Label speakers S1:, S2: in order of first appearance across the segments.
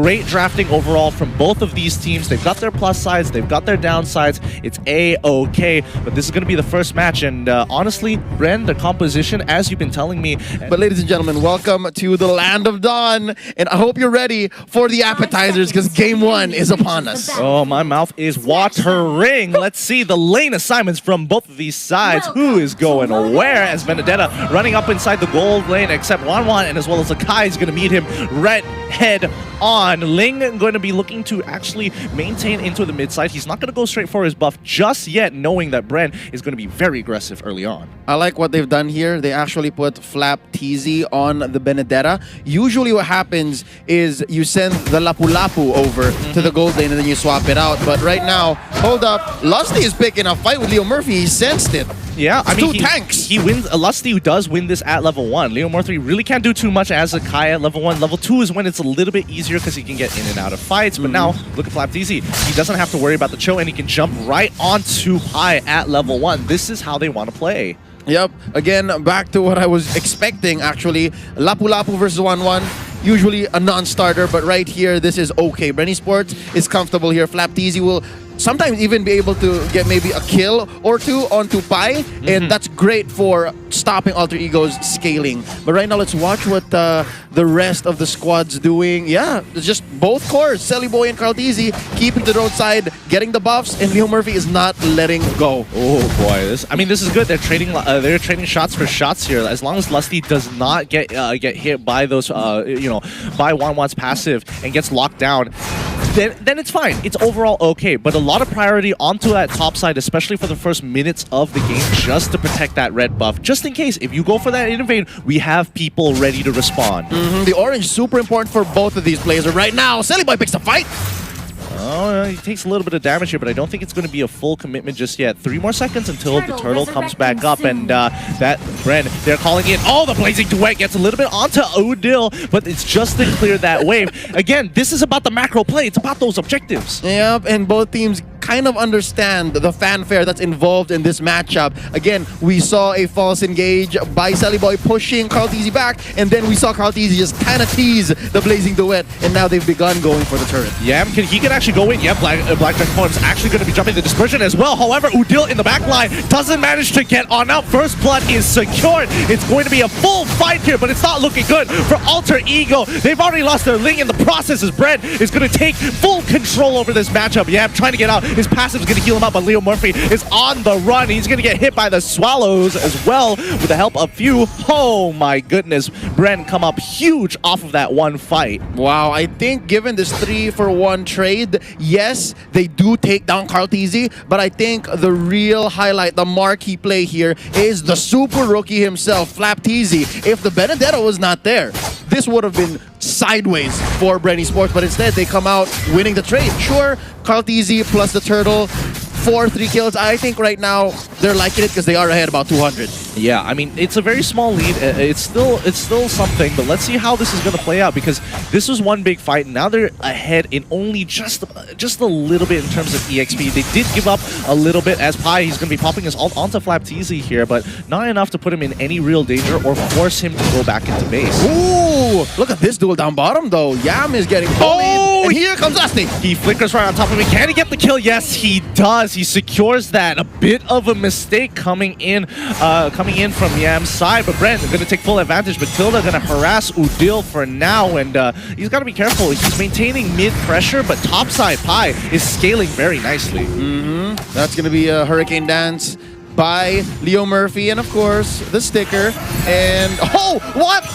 S1: Great drafting overall from both of these teams. They've got their plus sides, they've got their downsides. It's A-okay, but this is going to be the first match, and honestly, Bren, the composition, as you've been telling me.
S2: But ladies and gentlemen, welcome to the Land of Dawn, and I hope you're ready for the appetizers because Game 1 is upon us.
S1: Oh, my mouth is watering. Let's see the lane assignments from both of these sides. Who is going where? As Vendetta running up inside the gold lane, except Wanwan, and as well as Akai is going to meet him right head on. Ling going to be looking to actually maintain into the mid side. He's not going to go straight for his buff just yet, knowing that Bren is going to be very aggressive early on.
S2: I like what they've done here. They actually put Flap TZ on the Benedetta. Usually what happens is you send the Lapu-Lapu over to the gold lane and then you swap it out. But right now, hold up, Lusty is picking a fight with Leo Murphy. He sensed it.
S1: Yeah, I mean,
S2: two tanks.
S1: He wins. Lusty does win this at level 1. Leo Murphy really can't do too much as a Kai at level 1. Level 2 is when it's a little bit easier because he can get in and out of fights. But now, look at Flap TZ. He doesn't have to worry about the chill, and he can jump right onto Pi at level 1. This is how they want to play.
S2: Yep. Again, back to what I was expecting, actually. Lapu-Lapu versus 1-1. Usually a non-starter, but right here, this is okay. Bren Esports is comfortable here. Flap TZ will sometimes even be able to get maybe a kill or two onto Pi, and that's great for stopping Alter Ego's scaling. But right now, let's watch what the rest of the squad's doing. Yeah, it's just both cores, Selly Boy and Carl TZ, keeping to the roadside, getting the buffs, and Leo Murphy is not letting go.
S1: Oh boy, this is good. They're trading shots for shots here. As long as Lusty does not get hit by those, by Wanwan's passive and gets locked down, then it's fine. It's overall okay, but a lot of priority onto that top side, especially for the first minutes of the game, just to protect that red buff. Just in case, if you go for that invade, we have people ready to respond.
S2: The orange, super important for both of these players. Right now, Selly Boy picks a fight.
S1: Oh, he takes a little bit of damage here, but I don't think it's going to be a full commitment just yet. 3 more seconds until the turtle comes back up, and that Bren, they're calling in. Oh, the Blazing Duet gets a little bit onto Udil, but it's just to clear that wave. Again, this is about the macro play. It's about those objectives.
S2: Yep, and both teams kind of understand the fanfare that's involved in this matchup. Again, we saw a false engage by Selly Boy pushing Carl TZ back, and then we saw Carl TZ just kind of tease the Blazing Duet, and now they've begun going for the turret.
S1: Yeah, he can actually go in. Yeah, Blackjack Farm's actually going to be jumping the dispersion as well. However, Udil in the back line doesn't manage to get on out. First blood is secured. It's going to be a full fight here, but it's not looking good for Alter Ego. They've already lost their Ling in the process as Bren is going to take full control over this matchup. Yeah, trying to get out. His passive is going to heal him up, but Leo Murphy is on the run. He's going to get hit by the Swallows as well with the help of few. Oh my goodness. Bren come up huge off of that one fight.
S2: Wow, I think given this 3-for-1 trade, yes, they do take down Carl TZ, but I think the real highlight, the marquee play here is the super rookie himself, Flap TZ. If the Benedetta was not there, this would have been sideways for Bren Esports, but instead they come out winning the trade. Sure, Carl TZ plus the turtle, 3 kills. I think right now they're liking it because they are ahead about 200.
S1: Yeah, I mean, it's a very small lead. It's still something, but let's see how this is going to play out because this was one big fight. Now they're ahead in only just a little bit in terms of EXP. They did give up a little bit as Pi. He's going to be popping his ult onto Flap TZ here, but not enough to put him in any real danger or force him to go back into base.
S2: Ooh, look at this duel down bottom though. Yam is getting and here comes Lusty.
S1: He flickers right on top of him. Can he get the kill? Yes, he does. He secures that. A bit of a mistake coming in from Yam's side, but Bren going to take full advantage. But Tilda going to harass Udil for now, and he's got to be careful. He's maintaining mid pressure, but topside Pi is scaling very nicely.
S2: That's going to be a Hurricane Dance by Leo Murphy, and of course the sticker. And oh, what?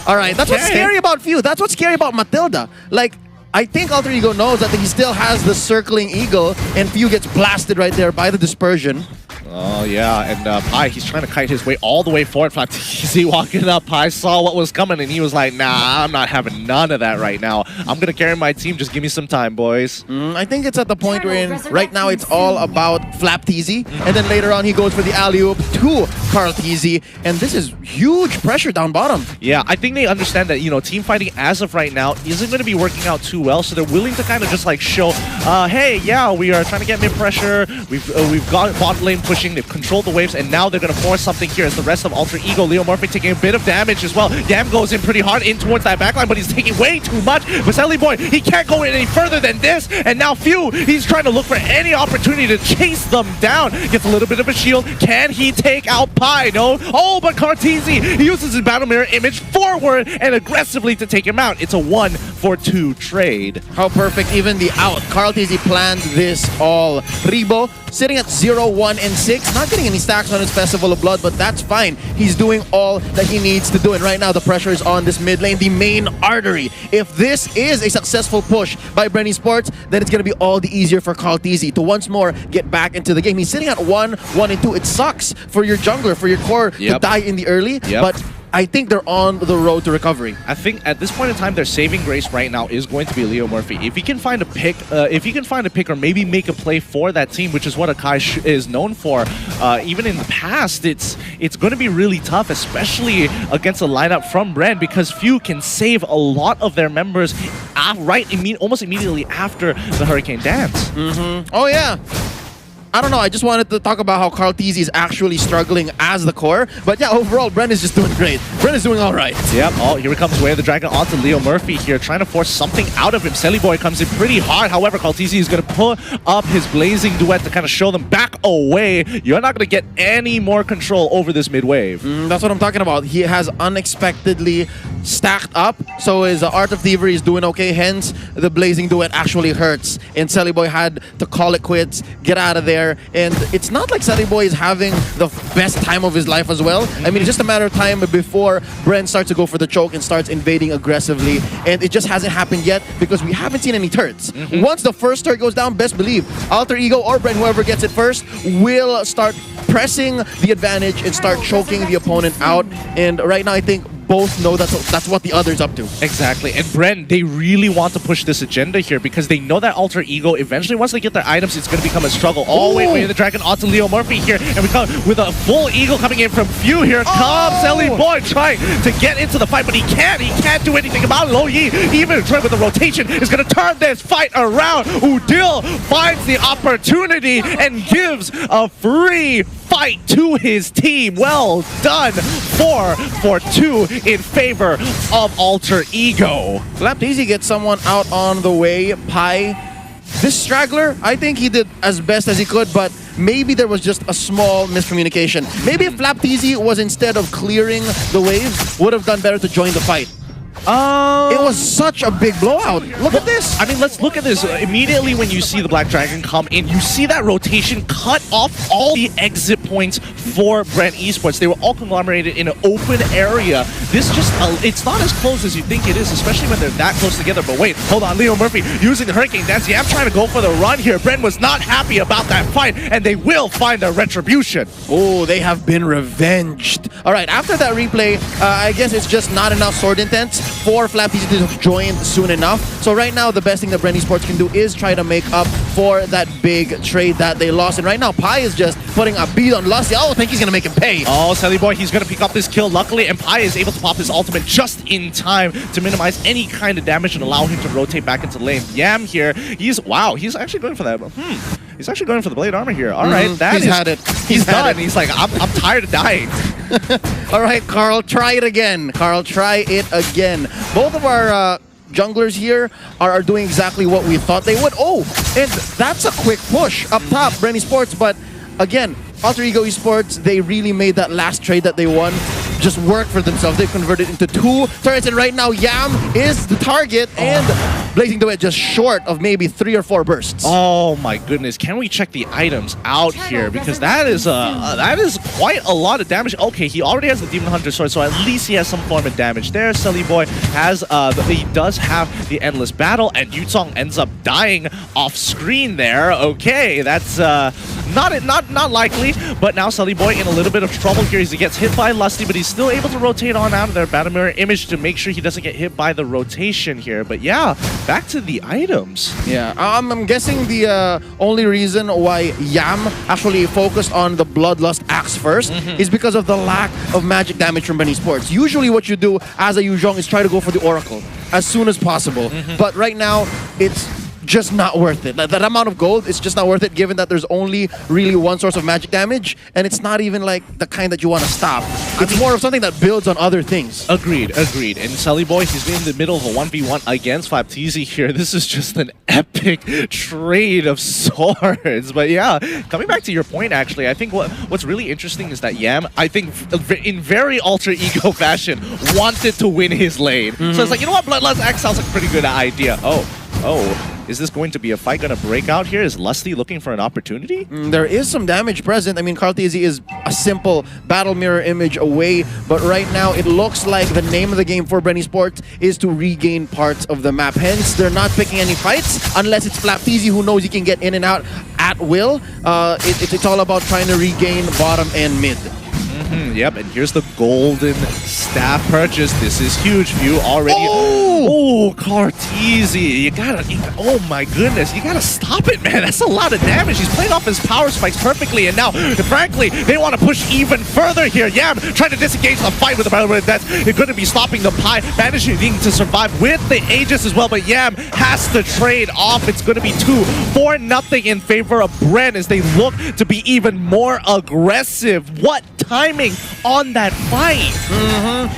S2: All right, that's what's scary about Few. That's what's scary about Matilda. Like, I think Alter Ego knows that he still has the circling eagle, and Few gets blasted right there by the dispersion.
S1: Oh, yeah, and Pi, he's trying to kite his way all the way forward. Flap TZ walking up. Pi saw what was coming, and he was like, nah, I'm not having none of that right now. I'm going to carry my team. Just give me some time, boys.
S2: I think it's at the point where right now it's all about Flap TZ, and then later on he goes for the alley-oop to Carl TZ, and this is huge pressure down bottom.
S1: Yeah, I think they understand that, team fighting as of right now isn't going to be working out too well, so they're willing to kind of just like show, hey, yeah, we are trying to get mid pressure. We've got bot lane push pushing, they've controlled the waves, and now they're going to force something here as the rest of Alter Ego. Leo Murphy taking a bit of damage as well. Yam goes in pretty hard in towards that backline, but he's taking way too much. But Selly Boy, he can't go any further than this, and now Few, he's trying to look for any opportunity to chase them down. Gets a little bit of a shield. Can he take out Pi? No. Oh, but Carteezy, he uses his battle mirror image forward and aggressively to take him out. It's a 1-for-2 trade.
S2: How perfect, even the out. Carteezy planned this all. Rebo sitting at 0-1 and 6, not getting any stacks on his Festival of Blood, but that's fine. He's doing all that he needs to do, and right now the pressure is on this mid lane, the main artery. If this is a successful push by Bren Esports, then it's going to be all the easier for Carteezy to once more get back into the game. He's sitting at 1, 1, and 2. It sucks for your jungler, for your core to die in the early, but I think they're on the road to recovery.
S1: I think at this point in time, their saving grace right now is going to be Leo Murphy. If he can find a pick, or maybe make a play for that team, which is what Akai is known for, even in the past, it's going to be really tough, especially against a lineup from Bren, because Few can save a lot of their members almost immediately after the Hurricane Dance.
S2: Oh yeah. I don't know, I just wanted to talk about how Carteezy is actually struggling as the core. But yeah, overall, Bren is just doing great. Bren is doing all right.
S1: Yep, oh, here comes Way of the Dragon onto Leo Murphy here, trying to force something out of him. Selly Boy comes in pretty hard. However, Carteezy is going to put up his Blazing Duet to kind of show them back away. You're not going to get any more control over this mid wave.
S2: That's what I'm talking about. He has unexpectedly stacked up, so his Art of Thievery is doing okay, hence the Blazing Duet actually hurts. And Selly Boy had to call it quits, get out of there. And it's not like Selly Boy is having the best time of his life as well. I mean, it's just a matter of time before Bren starts to go for the choke and starts invading aggressively. And it just hasn't happened yet because we haven't seen any turrets. Once the first turret goes down, best believe Alter Ego or Bren, whoever gets it first, will start pressing the advantage and start choking the opponent out. And right now, I think both know that's what the other's up to.
S1: Exactly. And Bren, they really want to push this agenda here because they know that Alter Ego, eventually, once they get their items, it's going to become a struggle. Oh, wait, the Dragon onto Leo Murphy here. And we come with a full Eagle coming in from Few. Here comes Selly Boy trying to get into the fight, but he can't do anything about it. Lo Yi, even trying with the rotation, is going to turn this fight around. Udil finds the opportunity and gives a free fight to his team. Well done. 4-for-2 in favor of Alter Ego.
S2: Lapteasy gets someone out on the way. Pi. This straggler, I think he did as best as he could, but maybe there was just a small miscommunication. Maybe if Lapteasy was, instead of clearing the waves, would have done better to join the fight. It was such a big blowout. Look at this.
S1: I mean, let's look at this. Immediately when you see the Black Dragon come in, you see that rotation cut off all the exit points for Bren Esports. They were all conglomerated in an open area. This just, it's not as close as you think it is, especially when they're that close together. But wait, hold on. Leo Murphy using the Hurricane Dance. Yeah, I'm trying to go for the run here. Bren was not happy about that fight, and they will find their retribution.
S2: Oh, they have been revenged. All right, after that replay, I guess it's just not enough sword intents for Flappy to have joined soon enough. So right now, the best thing that Bren Esports can do is try to make up for that big trade that they lost. And right now, Pi is just putting a beat on Lusty. Oh, I think he's going to make him pay.
S1: Oh, Selly Boy, he's going to pick up this kill, luckily. And Pi is able to pop his ultimate just in time to minimize any kind of damage and allow him to rotate back into lane. Yam here, he's actually going for that. He's actually going for the blade armor here. All right,
S2: he's had it.
S1: He's done. He's like, I'm tired of dying.
S2: All right, Carl, try it again. Carl, try it again. Both of our junglers here are doing exactly what we thought they would. Oh, and that's a quick push up top, Bren Esports. But again, Alter Ego Esports, they really made that last trade that they won just work for themselves. They've converted into 2 turrets, and right now Yam is the target, and Blazing Duet just short of maybe 3 or 4 bursts.
S1: Oh my goodness! Can we check the items out here, because that is quite a lot of damage. Okay, he already has the Demon Hunter sword, so at least he has some form of damage there. Selly Boy has he does have the Endless Battle, and Yutong ends up dying off screen there. Okay, that's not likely, but now Selly Boy in a little bit of trouble here. He gets hit by Lusty, but he's still able to rotate on out of their Battle Mirror image to make sure he doesn't get hit by the rotation here. But yeah, back to the items.
S2: Yeah, I'm guessing the only reason why Yam actually focused on the Bloodlust Axe first is because of the lack of magic damage from Bren Esports. Usually what you do as a Yuzhong is try to go for the Oracle as soon as possible. But right now, it's just not worth it. That amount of gold is just not worth it, given that there's only really one source of magic damage, and it's not even like the kind that you want to stop. It's more of something that builds on other things.
S1: Agreed. And Sully Boy, he's been in the middle of a 1v1 against Flapteezy here. This is just an epic trade of swords. But yeah, coming back to your point, actually, I think what's really interesting is that Yam, I think in very alter ego fashion, wanted to win his lane. So it's like, you know what, Bloodlust X sounds like a pretty good idea. Oh. Is this going to be a fight going to break out here? Is Lusty looking for an opportunity?
S2: There is some damage present. I mean, Karlteezy is a simple battle mirror image away, but right now it looks like the name of the game for Bren Esports is to regain parts of the map. Hence, they're not picking any fights unless it's Flapteezy, who knows he can get in and out at will. It's all about trying to regain bottom and mid.
S1: Yep, and here's the golden staff purchase. This is huge. View already. Oh, Karlteezy. You gotta, oh my goodness. You gotta stop it, man. That's a lot of damage. He's playing off his power spikes perfectly, and now, frankly, they want to push even further here. Yam trying to disengage the fight with the battle, that's going to be stopping the pie, managing to survive with the Aegis as well, but Yam has to trade off. It's going to be 2-4-0 in favor of Bren as they look to be even more aggressive. What timing on that fight.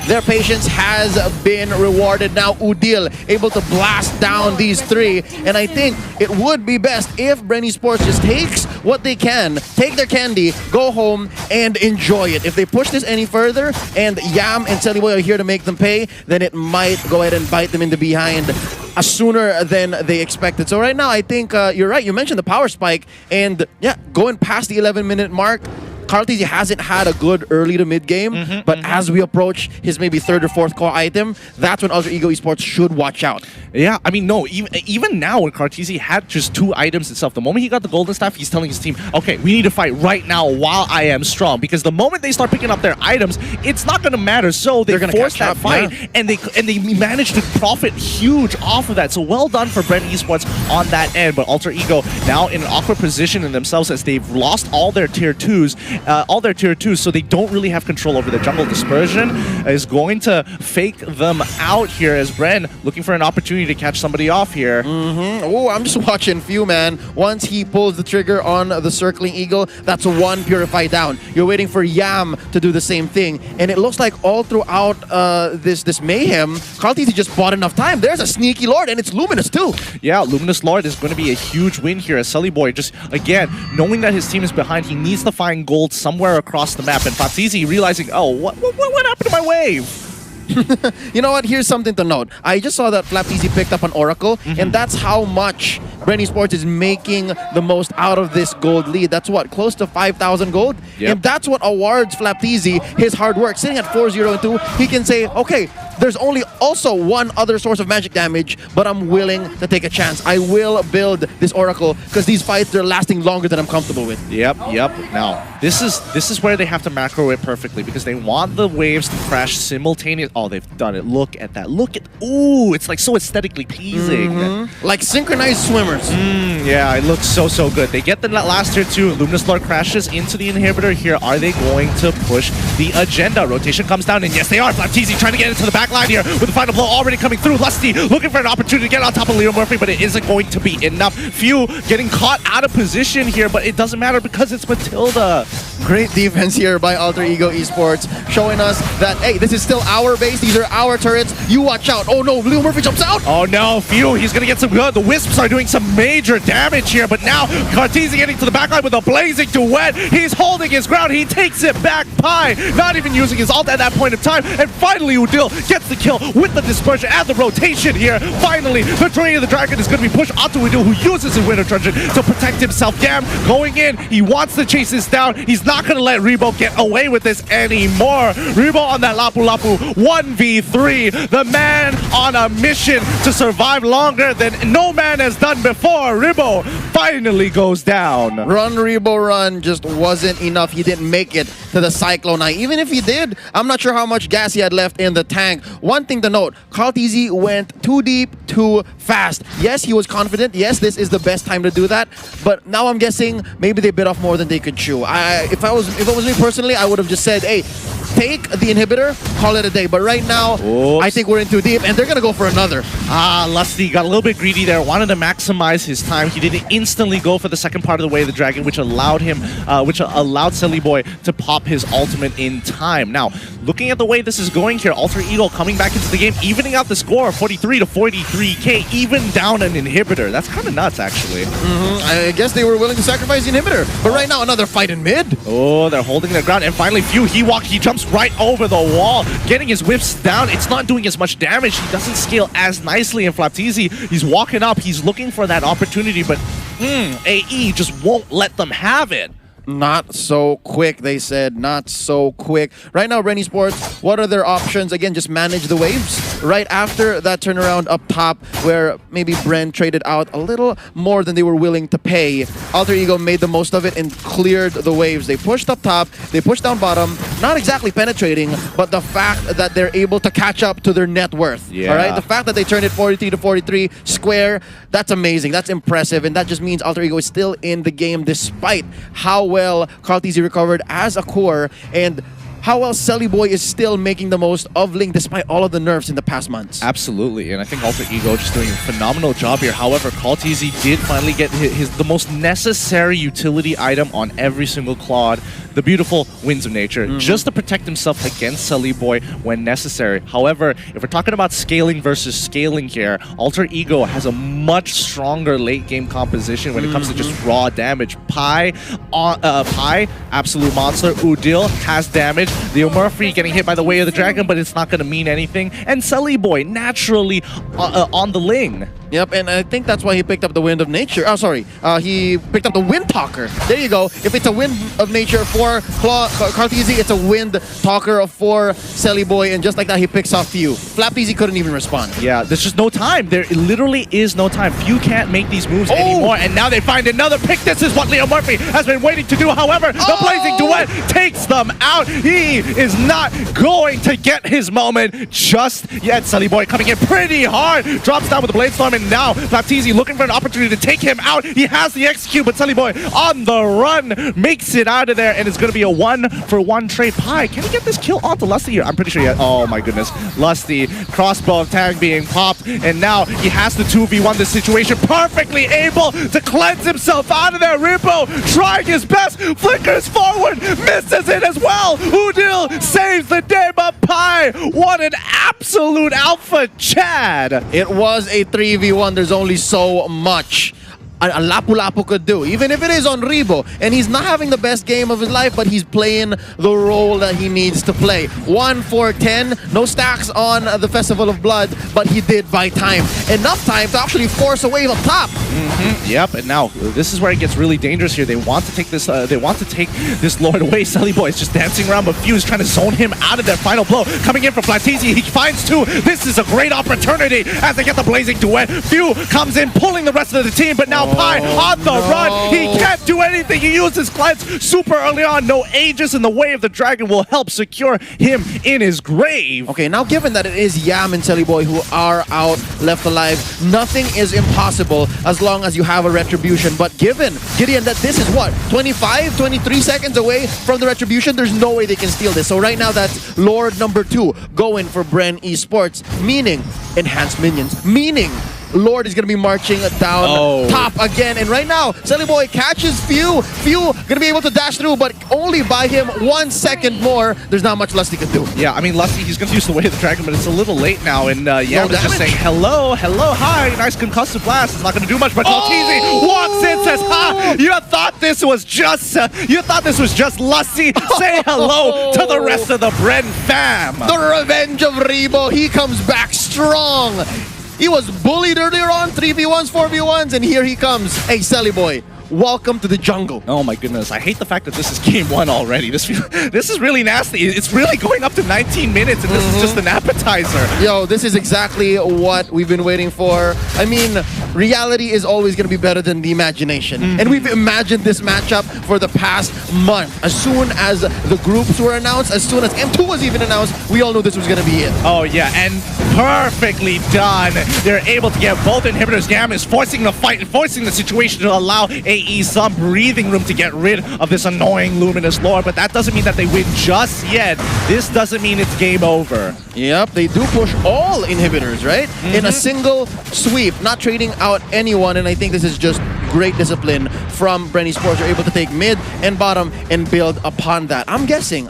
S2: Their patience has been rewarded. Now Udil able to blast down these three, and I think it would be best if Bren Esports just takes what they can, take their candy, go home, and enjoy it. If they push this any further, and Yam and Celiboy are here to make them pay, then it might go ahead and bite them in the behind sooner than they expected. So right now, I think you're right. You mentioned the power spike, and yeah, going past the 11-minute mark, Karlteezy hasn't had a good early to mid game, but as we approach his maybe third or fourth core item, that's when Alter Ego Esports should watch out.
S1: Yeah, I mean, no, even now when Karlteezy had just 2 items itself, the moment he got the golden staff, he's telling his team, okay, we need to fight right now while I am strong, because the moment they start picking up their items, it's not going to matter. So they force that fight, and they managed to profit huge off of that. So well done for Bren Esports on that end. But Alter Ego now in an awkward position in themselves as they've lost all their tier 2s, so they don't really have control over the jungle. Dispersion is going to fake them out here as Bren looking for an opportunity to catch somebody off here.
S2: Oh, I'm just watching Few, man. Once he pulls the trigger on the circling eagle, that's 1 Purify down. You're waiting for Yam to do the same thing, and it looks like all throughout this mayhem, Karlteezy just bought enough time. There's a sneaky Lord, and it's Luminous too.
S1: Yeah, Luminous Lord is going to be a huge win here as Sully Boy just, again, knowing that his team is behind, he needs to find gold somewhere across the map, and Flapteezy realizing, oh, what happened to my wave?
S2: You know what? Here's something to note. I just saw that Flapteezy picked up an Oracle, and that's how much Bren Esports is making the most out of this gold lead. That's what, close to 5,000 gold?
S1: Yep.
S2: And that's what awards Flapteezy his hard work. Sitting at 4-0-2, he can say, okay, there's only also one other source of magic damage, but I'm willing to take a chance. I will build this Oracle because these fights, they're lasting longer than I'm comfortable with.
S1: Yep. Now, this is where they have to macro it perfectly because they want the waves to crash simultaneously. Oh, they've done it. Look at that. Ooh, it's like so aesthetically pleasing.
S2: Like synchronized swimmers.
S1: Yeah, it looks so good. They get the last tier 2. Luminous Lord crashes into the inhibitor here. Are they going to push the agenda? Rotation comes down, and yes, they are. Flapteezy trying to get into the back line here with the final blow already coming through. Lusty looking for an opportunity to get on top of Leo Murphy, but it isn't going to be enough. Few getting caught out of position here, but it doesn't matter because it's Matilda.
S2: Great defense here by Alter Ego Esports, showing us that, hey, this is still our base. These are our turrets. You watch out. Oh no, Leo Murphy jumps out.
S1: Oh no, Few, he's going to get some good. The Wisps are doing some major damage here, but now Karlteezy getting to the backline with a blazing duet. He's holding his ground. He takes it back. Pie, not even using his ult at that point of time. And finally, Udil gets the kill with the dispersion and the rotation here. Finally, the Train of the Dragon is going to be pushed onto Udil, who uses his Winter Truncheon to protect himself. Yam going in. He wants to chase this down. He's not going to let Rebo get away with this anymore. Rebo on that Lapu Lapu 1v3. The man on a mission to survive longer than no man has done before. Rebo finally goes down.
S2: Run, Rebo, run just wasn't enough. He didn't make it to the Cyclone Eye. Even if he did, I'm not sure how much gas he had left in the tank. One thing to note, Karlteezy went too deep, too fast. Yes, he was confident. Yes, this is the best time to do that. But now I'm guessing maybe they bit off more than they could chew. If it was me personally, I would have just said, hey, take the inhibitor, call it a day. But right now,
S1: Oops.
S2: I think we're in too deep, and they're going to go for another.
S1: Lusty got a little bit greedy there, wanted to maximize his time. He didn't instantly go for the second part of the Way of the Dragon, which allowed him, Silly Boy to pop his ultimate in time. Now, looking at the way this is going here, Alter Ego coming back into the game, evening out the score, 43 to 43k, even down an inhibitor. That's kind of nuts, actually.
S2: I guess they were willing to sacrifice the inhibitor. But right now, another fight in mid.
S1: Oh, they're holding their ground. And finally, Few, he jumps right over the wall, getting his whiffs down. It's not doing as much damage. He doesn't scale as nicely. And Flapteezy, he's walking up. He's looking for that opportunity, but AE just won't let them have it.
S2: Not so quick, they said. Not so quick. Right now, Bren Esports, what are their options? Again, just manage the waves. Right after that turnaround up top, where maybe Bren traded out a little more than they were willing to pay, Alter Ego made the most of it and cleared the waves. They pushed up top, they pushed down bottom, not exactly penetrating, but the fact that they're able to catch up to their net worth.
S1: Yeah.
S2: All right, the fact that they turned it 43 to 43 square, that's amazing, that's impressive, and that just means Alter Ego is still in the game despite how well Karlteezy recovered as a core and how well Selly Boy is still making the most of Link despite all of the nerfs in the past months.
S1: Absolutely, and I think Alter Ego just doing a phenomenal job here. However, Karlteezy did finally get the most necessary utility item on every single Claude, the beautiful Winds of Nature, just to protect himself against Selly Boy when necessary. However, if we're talking about scaling versus scaling here, Alter Ego has a much stronger late game composition when it comes to just raw damage. Pi, absolute monster. Udil has damage. Leo Murphy getting hit by the Way of the Dragon, but it's not going to mean anything. And Selly Boy naturally on the Ling.
S2: Yep, and I think that's why he picked up the Wind of Nature. Oh, sorry. He picked up the Wind Talker. There you go. If it's a Wind of Nature for Karlteezy, it's a Wind Talker for Selly Boy, and just like that, he picks off Few. Flapteezy couldn't even respond.
S1: Yeah, there's just no time. There literally is no time. Few can't make these moves anymore, and now they find another pick. This is what Leo Murphy has been waiting to do. However, the Blazing Duet takes them out. He is not going to get his moment just yet. Selly Boy coming in pretty hard. Drops down with the Bladestorm, and now Flapteezy looking for an opportunity to take him out. He has the execute, but Selly Boy on the run makes it out of there, and it's going to be a 1-for-1 trade. Pi, can he get this kill onto Lusty here? I'm pretty sure he has. Oh my goodness. Lusty, crossbow tag being popped, and now he has to 2v1 this situation, perfectly able to cleanse himself out of there. Rimbo trying his best, flickers forward, misses it as well. Udil saves the day, but Pi, what an absolute alpha Chad.
S2: It was a 3v1. There's only so much a Lapu-Lapu could do, even if it is on Rebo. And he's not having the best game of his life, but he's playing the role that he needs to play. 1-4-10, no stacks on the Festival of Blood, but he did buy time. Enough time to actually force a wave up top.
S1: Yep, and now this is where it gets really dangerous here. They want to take this. They want to take this Lord away. Selly Boy is just dancing around, but Few is trying to zone him out of their final blow. Coming in from Flapteezy, he finds two. This is a great opportunity as they get the Blazing Duet. Few comes in, pulling the rest of the team, but now Pi on the run. He can't do anything. He uses cleanse super early on. No Aegis in the Way of the Dragon will help secure him in his grave.
S2: Okay, now given that it is Yam and Selly Boy who are out, left alive, nothing is impossible as long as you have a retribution. But given, Gideon, that this is what, 25, 23 seconds away from the retribution, there's no way they can steal this. So right now that's Lord number 2 going for Bren Esports, meaning enhanced minions, meaning Lord is going to be marching down top again. And right now, Selly Boy catches Few. Few going to be able to dash through, but only buy him 1 second more. There's not much Lusty can do.
S1: Yeah, I mean, Lusty, he's going to use the Way of the Dragon, but it's a little late now. And Yam is just saying, hello, hello, hi, nice concussive blast. It's not going to do much, but Karlteezy walks in, says, ha, you thought this was just Lusty. Say hello to the rest of the Bren fam.
S2: The revenge of Rebo. He comes back strong. He was bullied earlier on, 3v1s, 4v1s, and here he comes. Hey, Selly Boy, welcome to the jungle.
S1: Oh my goodness, I hate the fact that this is game 1 already. This is really nasty. It's really going up to 19 minutes, and this is just an appetizer.
S2: Yo, this is exactly what we've been waiting for. I mean, reality is always going to be better than the imagination. And we've imagined this matchup for the past month. As soon as the groups were announced, as soon as M2 was even announced, we all knew this was going to be it.
S1: Oh yeah, and perfectly done. They're able to get both inhibitors. Yam is forcing the fight and forcing the situation to allow AE KE some breathing room to get rid of this annoying Luminous Lord, but that doesn't mean that they win just yet. This doesn't mean it's game over.
S2: Yep, they do push all inhibitors, right? In a single sweep, not trading out anyone, and I think this is just great discipline from Bren Esports. They're able to take mid and bottom and build upon that. I'm guessing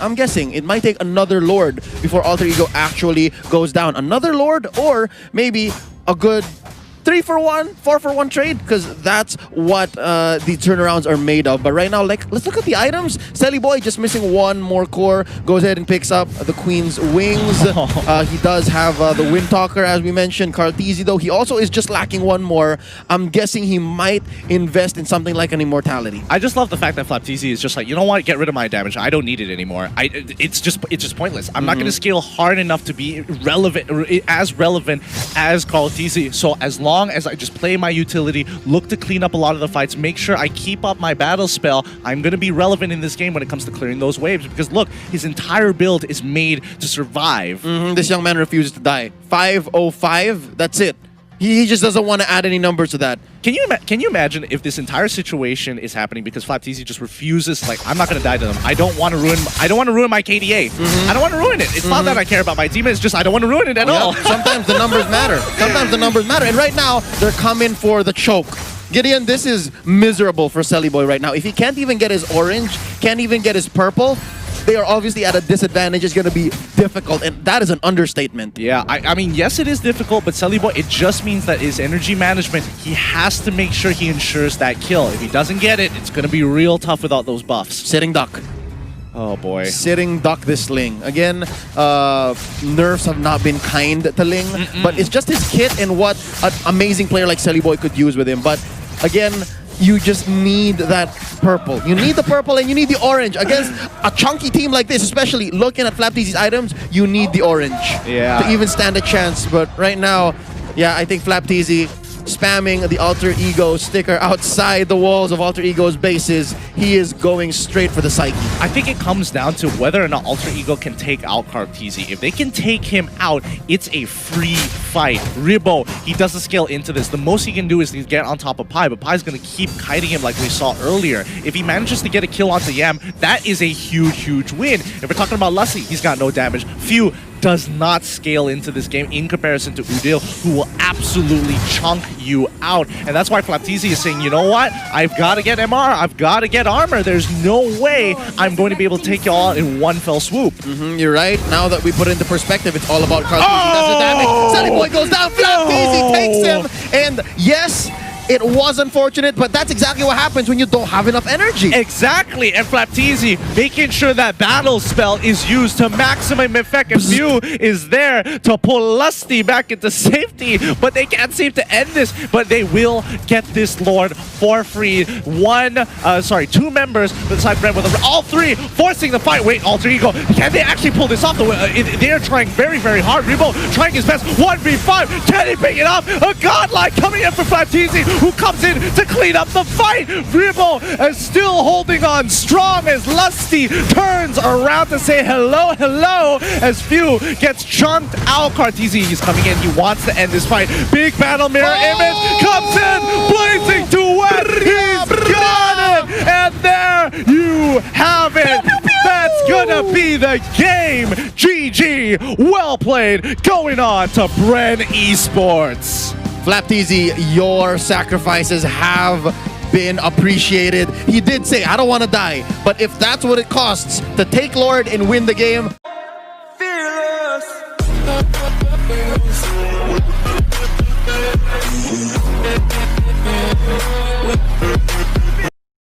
S2: it might take another Lord before Alter Ego actually goes down. Another Lord, or maybe a good 3-for-1, 4-for-1 trade, because that's what the turnarounds are made of. But right now, like, let's look at the items. Selly Boy just missing one more core, goes ahead and picks up the Queen's Wings. He does have the Wind Talker, as we mentioned. Karteezy, though, he also is just lacking one more. I'm guessing he might invest in something like an Immortality.
S1: I just love the fact that Flapteezy is just like, you know what, get rid of my damage. I don't need it anymore. It's just pointless. I'm not going to scale hard enough to be relevant as Karteezy. So as long as I just play my utility, look to clean up a lot of the fights, make sure I keep up my battle spell, I'm going to be relevant in this game when it comes to clearing those waves. Because look, his entire build is made to survive.
S2: This young man refuses to die. 505, that's it. He just doesn't want to add any numbers to that.
S1: Can you imagine if this entire situation is happening because Flapteezy just refuses, like, I'm not going to die to them. I don't want to ruin my KDA. I don't want to ruin it. It's not that I care about my team. It's just I don't want to ruin it at all.
S2: Sometimes the numbers matter. Sometimes the numbers matter. And right now, they're coming for the choke. Gideon, this is miserable for Selly Boy right now. If he can't even get his orange, can't even get his purple, they are obviously at a disadvantage. It's going to be difficult, and that is an understatement.
S1: Yeah, I mean, yes, it is difficult, but Selly Boy, it just means that his energy management, he has to make sure he ensures that kill. If he doesn't get it, it's going to be real tough without those buffs.
S2: Sitting duck.
S1: Oh boy.
S2: Sitting duck this Ling. Again, nerfs have not been kind to Ling, but it's just his kit and what an amazing player like Selly Boy could use with him. But again, you just need that purple. You need the purple and you need the orange. Against a chunky team like this, especially looking at Flapteezy's items, you need the orange to even stand a chance. But right now, yeah, I think Flapteezy spamming the Alter Ego sticker outside the walls of Alter Ego's bases. He is going straight for the Psyche.
S1: I think it comes down to whether or not Alter Ego can take out Karteezy. If they can take him out, it's a free fight. Ribbo, he doesn't scale into this. The most he can do is get on top of Pi, but Pi's going to keep kiting him like we saw earlier. If he manages to get a kill onto Yam, that is a huge, huge win. If we're talking about Lussie, he's got no damage. Few does not scale into this game in comparison to Udil, who will absolutely chunk you out. And that's why Flapteezy is saying, you know what? I've got to get MR. I've got to get armor. There's no way I'm going to be able to take you all in one fell swoop.
S2: You're right. Now that we put it into perspective, it's all about Karteezy. That's the damage. Selly Boy goes down. Flapteezy takes him. And yes, it was unfortunate, but that's exactly what happens when you don't have enough energy.
S1: Exactly, and Flapteezy making sure that battle spell is used to maximum effect. And Mew is there to pull Lusty back into safety, but they can't seem to end this. But they will get this Lord for free. Two members beside Bren with all three forcing the fight. Wait, Alter Ego, can they actually pull this off? They are trying very, very hard. Ribbo trying his best. 1v5, can he pick it up? A godlike coming in for Flapteezy, who comes in to clean up the fight. Ribbo is still holding on strong as Lusty turns around to say hello, hello, as Few gets chunked out. Karteezy is coming in. He wants to end this fight. Big battle mirror image comes in, blazing to wet. He's got it, and there you have it. That's gonna be the game. GG, well played, going on to Bren Esports.
S2: Flapteezy, your sacrifices have been appreciated. He did say, I don't want to die, but if that's what it costs to take Lord and win the game, fearless.